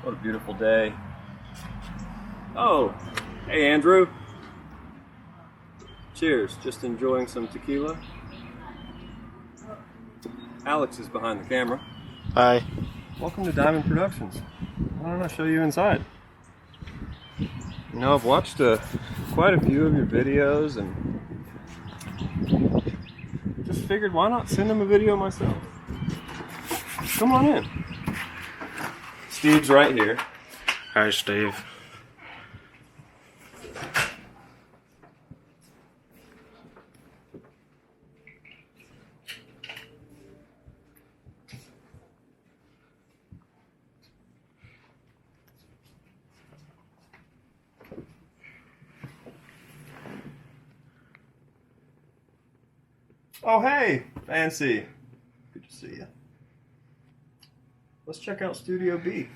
What a beautiful day. Oh, hey Andrew. Cheers, just enjoying some tequila. Alex is behind the camera. Hi. Welcome to Diamond Productions. Why don't I show you inside? You know, I've watched quite a few of your videos and just figured why not send them a video myself. Come on in. Steve's right here. Hi, Steve. Oh, hey, Nancy. Good to see you. Let's check out Studio B.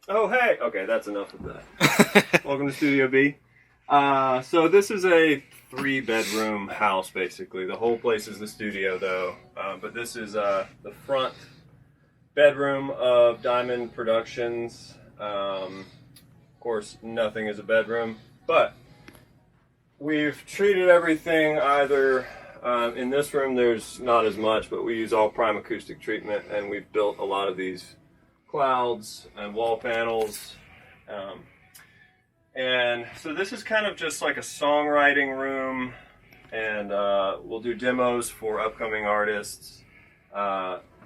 Oh, hey. Okay, that's enough of that. Welcome to Studio B. So this is a 3-bedroom house, basically. The whole place is the studio, though. But this is the front bedroom of Diamond Productions. Of course, nothing is a bedroom, but we've treated everything either, in this room there's not as much, but we use all prime acoustic treatment, and we've built a lot of these clouds and wall panels. And so this is kind of just like a songwriting room, and we'll do demos for upcoming artists.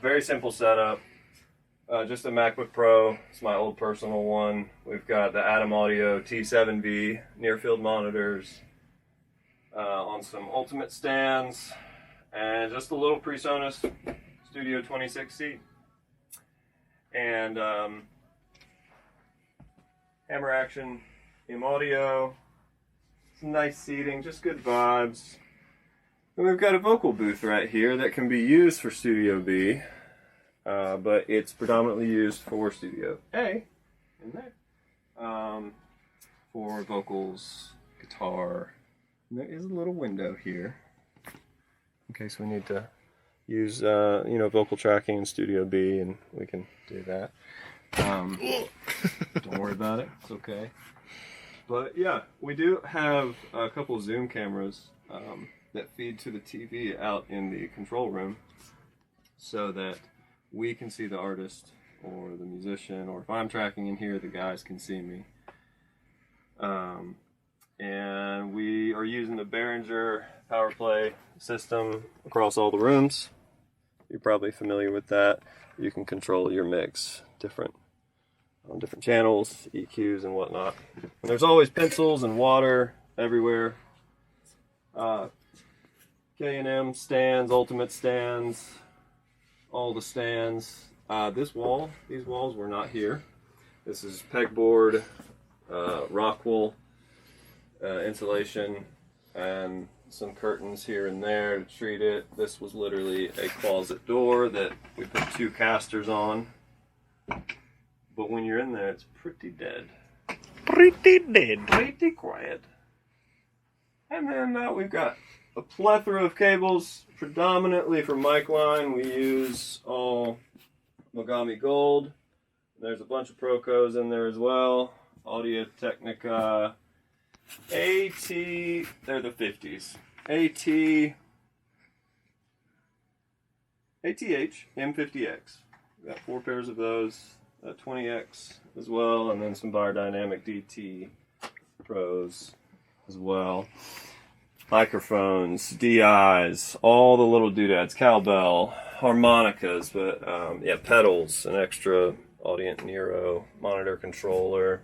Very simple setup. Just a MacBook Pro. It's my old personal one. We've got the Atom Audio T7V near-field monitors on some Ultimate stands, and just a little PreSonus Studio 26C. And hammer action M audio. Some nice seating, just good vibes. And we've got a vocal booth right here that can be used for Studio B. But it's predominantly used for Studio A in there, for vocals, guitar. And there is a little window here in case we need to use vocal tracking in Studio B, and we can do that. Don't worry about it, it's okay. But yeah, we do have a couple zoom cameras that feed to the TV out in the control room, so that we can see the artist or the musician, or if I'm tracking in here, the guys can see me. And we are using the Behringer power play system across all the rooms. You're probably familiar with that. You can control your mix on different channels, EQs and whatnot. And there's always pencils and water everywhere. K&M stands, Ultimate stands, all the stands. These walls were not here. This is pegboard, Rockwool insulation, and some curtains here and there to treat it. This was literally a closet door that we put 2 casters on. But when you're in there, it's pretty dead. Pretty dead. Pretty quiet. And then we've got a plethora of cables, predominantly for mic line. We use all Mogami Gold. There's a bunch of Procos in there as well. Audio Technica AT, they're the 50s. ATH M50X. Got 4 pairs of those. 20X as well, and then some Biodynamic DT Pros as well. Microphones, DIs, all the little doodads, cowbell, harmonicas, but yeah, pedals, an extra Audient Nero monitor controller,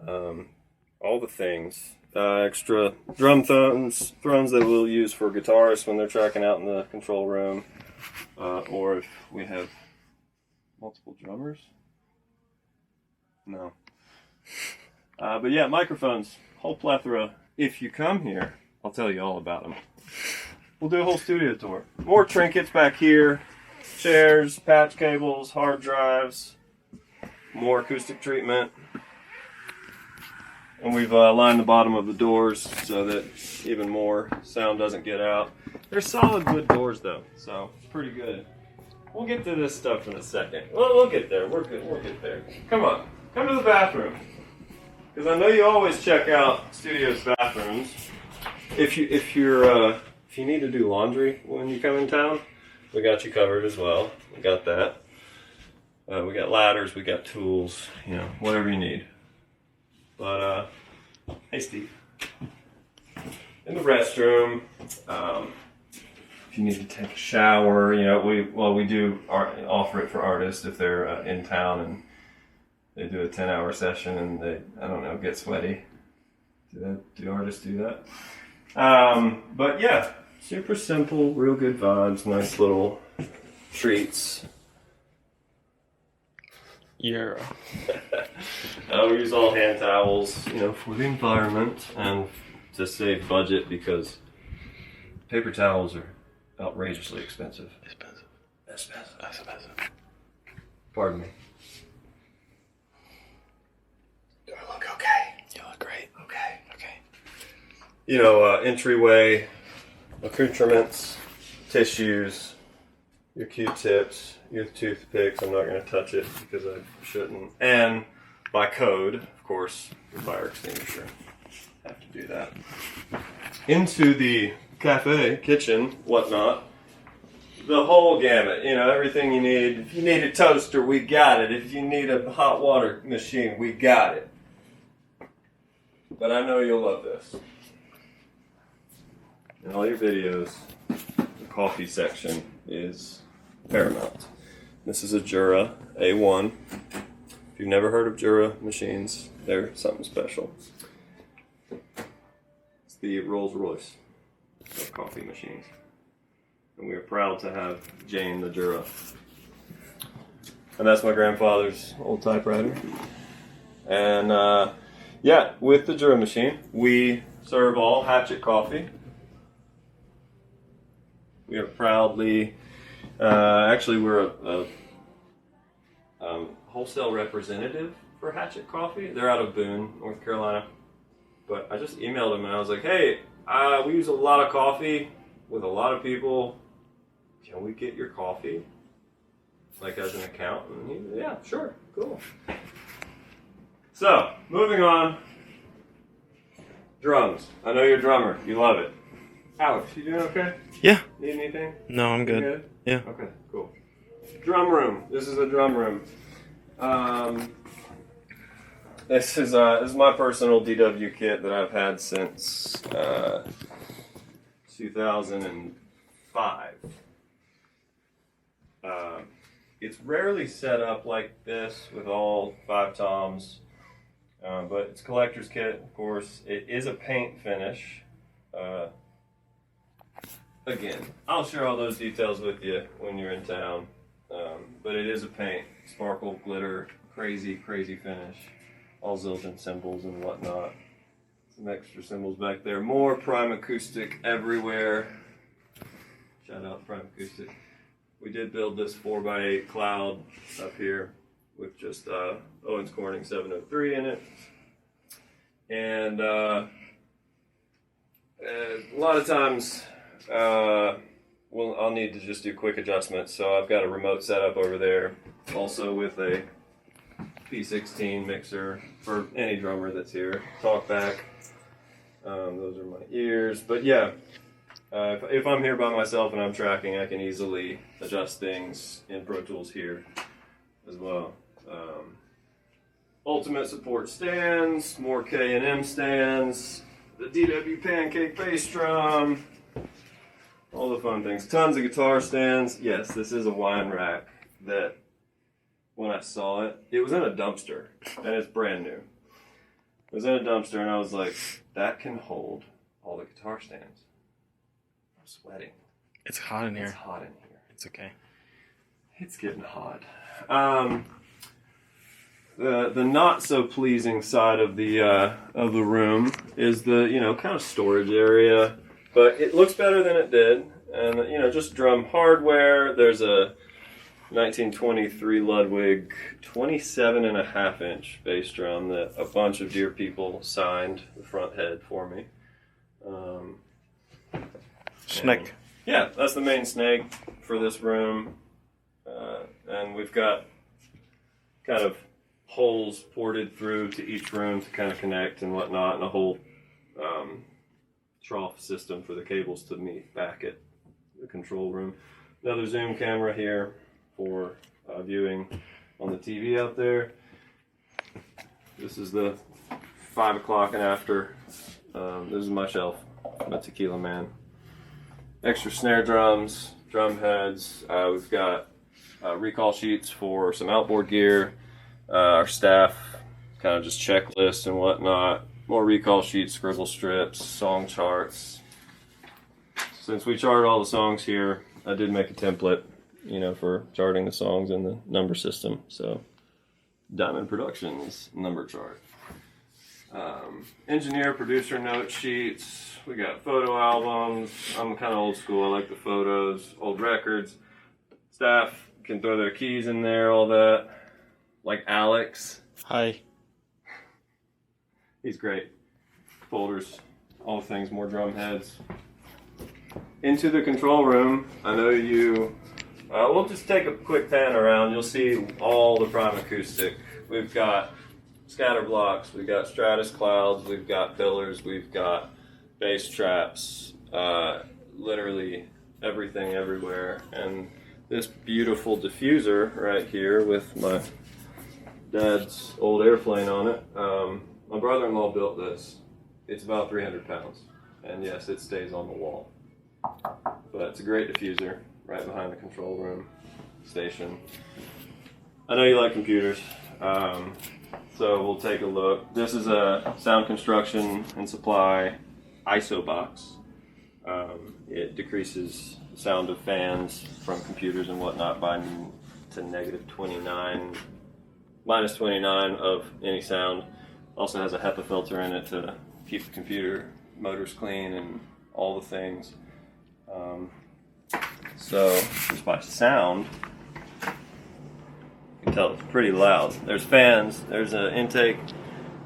all the things. Extra drum thrones that we'll use for guitarists when they're tracking out in the control room, or if we have multiple drummers. No. But yeah, microphones, whole plethora. If you come here, I'll tell you all about them. we'll do a whole studio tour. More trinkets back here. Chairs, patch cables, hard drives, more acoustic treatment. And we've lined the bottom of the doors so that even more sound doesn't get out. They're solid wood doors though, so it's pretty good. We'll get to this stuff in a second. Well, we'll get there. We're good. We'll get there. Come on. Come to the bathroom. Because I know you always check out studios' bathrooms. If you need to do laundry when you come in town, we got you covered as well. We got that. We got ladders. We got tools. You know, whatever you need. But hey, Steve. In the restroom. If you need to take a shower, you know, we do offer it for artists if they're in town and they do a 10-hour session and they, I don't know, get sweaty. Do artists do that? But yeah, super simple, real good vibes, nice little treats. Yeah. We use all hand towels, you know, for the environment and to save budget because paper towels are outrageously expensive. Expensive. Pardon me. Do I look okay? You look great. Okay. Okay. You know, entryway, accoutrements, tissues, your Q-tips, your toothpicks. I'm not going to touch it because I shouldn't. And by code, of course, your fire extinguisher. Have to do that. Into the cafe, kitchen, whatnot. The whole gamut, you know, everything you need. If you need a toaster, we got it. If you need a hot water machine, we got it. But I know you'll love this. In all your videos, the coffee section is paramount. This is a Jura A1. If you've never heard of Jura machines, they're something special. It's the Rolls Royce of coffee machines. And we are proud to have Jane the Jura. And that's my grandfather's old typewriter. And yeah, with the Jura machine, we serve all Hatchet coffee. We are proudly, actually we're a wholesale representative for Hatchet Coffee. They're out of Boone, North Carolina. But I just emailed him and I was like, hey, we use a lot of coffee with a lot of people. Can we get your coffee? Like as an account? And he, yeah, sure, cool. So, moving on. Drums. I know you're a drummer. You love it. Alex, you doing okay? Yeah. Need anything? No, I'm good. You good? Yeah. Okay, cool. Drum room. This is a drum room. This is my personal DW kit that I've had since 2005. It's rarely set up like this with all 5 toms, but it's a collector's kit, of course. It is a paint finish. Again, I'll share all those details with you when you're in town, but it is a paint, sparkle, glitter, crazy finish. All Zildjian cymbals and whatnot. Some extra cymbals back there. More Prime Acoustic everywhere. Shout out Prime Acoustic. We did build this 4x8 cloud up here with just Owens Corning 703 in it. And a lot of times I'll need to just do quick adjustments. So I've got a remote setup over there. Also with a P16 mixer for any drummer that's here. Talkback. Those are my ears. But yeah, if I'm here by myself and I'm tracking, I can easily adjust things in Pro Tools here as well. Ultimate support stands, more K&M stands, the DW pancake bass drum, all the fun things. Tons of guitar stands. Yes, this is a wine rack that when I saw it, it was in a dumpster, and it's brand new. It was in a dumpster, and I was like, that can hold all the guitar stands. I'm sweating. It's hot in here. It's hot in here. It's okay. It's getting hot. The not so pleasing side of the room is the kind of storage area, But it looks better than it did. And, you know, just drum hardware. There's a 1923 Ludwig 27.5-inch bass drum that a bunch of dear people signed the front head for me. Snake. Yeah, that's the main snake for this room. And we've got kind of holes ported through to each room to kind of connect and whatnot, and a whole trough system for the cables to meet back at the control room. Another zoom camera here for viewing on the TV out there. This is the 5 o'clock and after. This is my shelf, my Tequila Man. Extra snare drums, drum heads. We've got recall sheets for some outboard gear. Our staff kind of just checklists and whatnot. More recall sheets, scribble strips, song charts. Since we chart all the songs here, I did make a template, you know, for charting the songs in the number system. So, Diamond Productions number chart. Engineer, producer note sheets. We got photo albums. I'm kind of old school. I like the photos, old records. Staff can throw their keys in there, all that. Like Alex. Hi. He's great. Folders, all things, more drum heads. Into the control room. I know you. We'll just take a quick pan around. You'll see all the prime acoustic. We've got scatter blocks. We've got Stratus clouds. We've got pillars. We've got bass traps. Literally everything, everywhere. And this beautiful diffuser right here with my dad's old airplane on it. My brother-in-law built this. It's about 300 pounds. And yes, it stays on the wall. But it's a great diffuser right behind the control room station. I know you like computers, so we'll take a look. This is a Sound Construction and Supply ISO box. It decreases the sound of fans from computers and whatnot by to minus 29 of any sound. Also has a HEPA filter in it to keep the computer motors clean and all the things. So just by sound, you can tell it's pretty loud. There's fans. There's an intake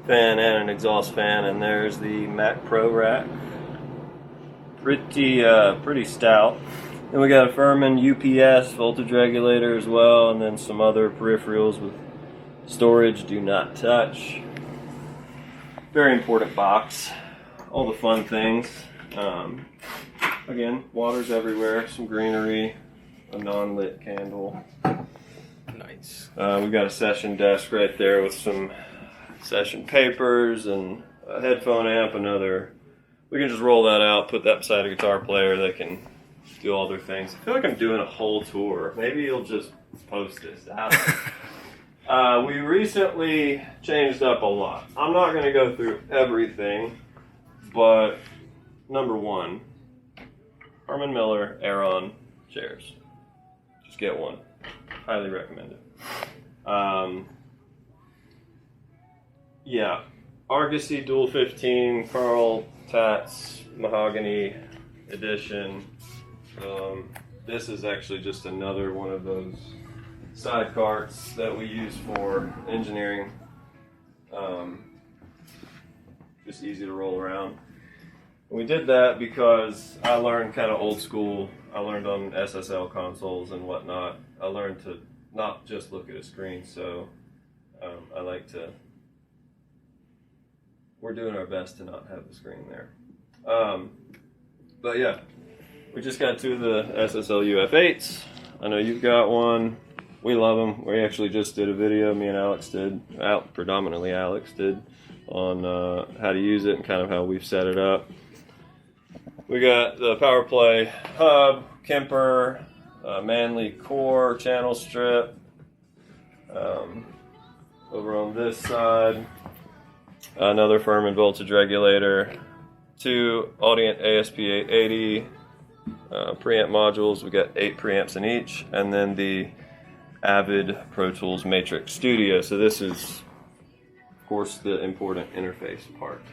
fan and an exhaust fan, and there's the Mac Pro rack. Pretty stout. Then we got a Furman UPS voltage regulator as well, and then some other peripherals with storage. Do not touch. Very important box. All the fun things. Again, water's everywhere. Some greenery. A non-lit candle. Nice. We got a session desk right there with some session papers and a headphone amp. We can just roll that out, put that beside a guitar player. They can do all their things. I feel like I'm doing a whole tour. Maybe you'll just post this out. We recently changed up a lot. I'm not going to go through everything, but number one, Herman Miller Aeron chairs. Just get one. Highly recommend it. Yeah, Argosy Dual 15 Carl Tats Mahogany Edition. This is actually just another one of those side carts that we use for engineering. Just easy to roll around. We did that because I learned kind of old school. I learned on SSL consoles and whatnot. I learned to not just look at a screen, so I like to. We're doing our best to not have the screen there. But yeah, we just got two of the SSL UF8s. I know you've got one. We love them. We actually just did a video, me and Alex did, predominantly Alex did, on how to use it and kind of how we've set it up. We got the Power Play hub, Kemper, Manley core channel strip. Over on this side, another Furman voltage regulator, two Audient ASP880 preamp modules. We got 8 preamps in each, and then the Avid Pro Tools Matrix Studio. So this is, of course, the important interface part.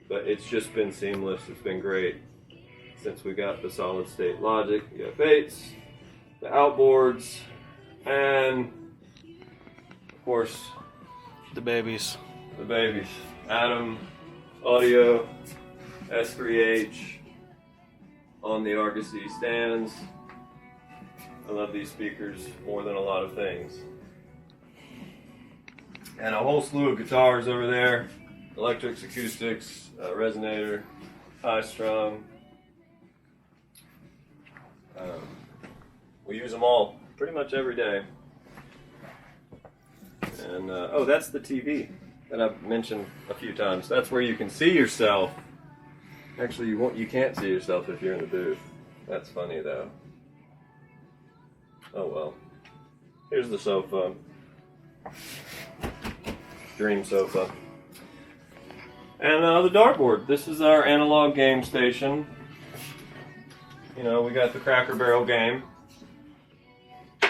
but it's just been seamless. It's been great since we got the solid state Logic UF8s, the outboards, and of course The babies. the babies. Atom Audio S3H on the Argosy stands. I love these speakers more than a lot of things. And a whole slew of guitars over there. Electrics, acoustics, resonator, high strung. We use them all pretty much every day. And oh, that's the TV that I've mentioned a few times. That's where you can see yourself. Actually, you can't see yourself if you're in the booth. That's funny though. Oh well. Here's the sofa. Dream sofa. And the dartboard. This is our analog game station. You know, we got the Cracker Barrel game.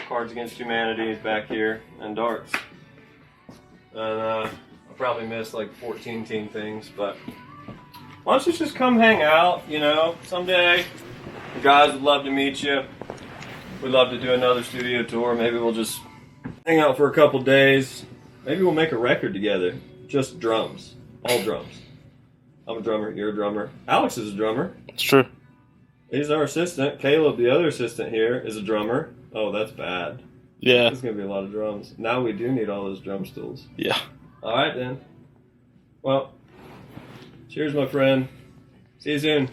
Cards Against Humanity is back here, and darts. And I'll probably miss like 14 team things, but why don't you just come hang out, you know, someday. The guys would love to meet you. We'd love to do another studio tour. Maybe we'll just hang out for a couple days. Maybe we'll make a record together. Just drums. All drums. I'm a drummer, you're a drummer. Alex is a drummer. It's true. He's our assistant. Caleb, the other assistant here, is a drummer. Oh, that's bad. Yeah. There's going to be a lot of drums. Now we do need all those drum stools. Yeah. All right, then. Well, cheers, my friend. See you soon.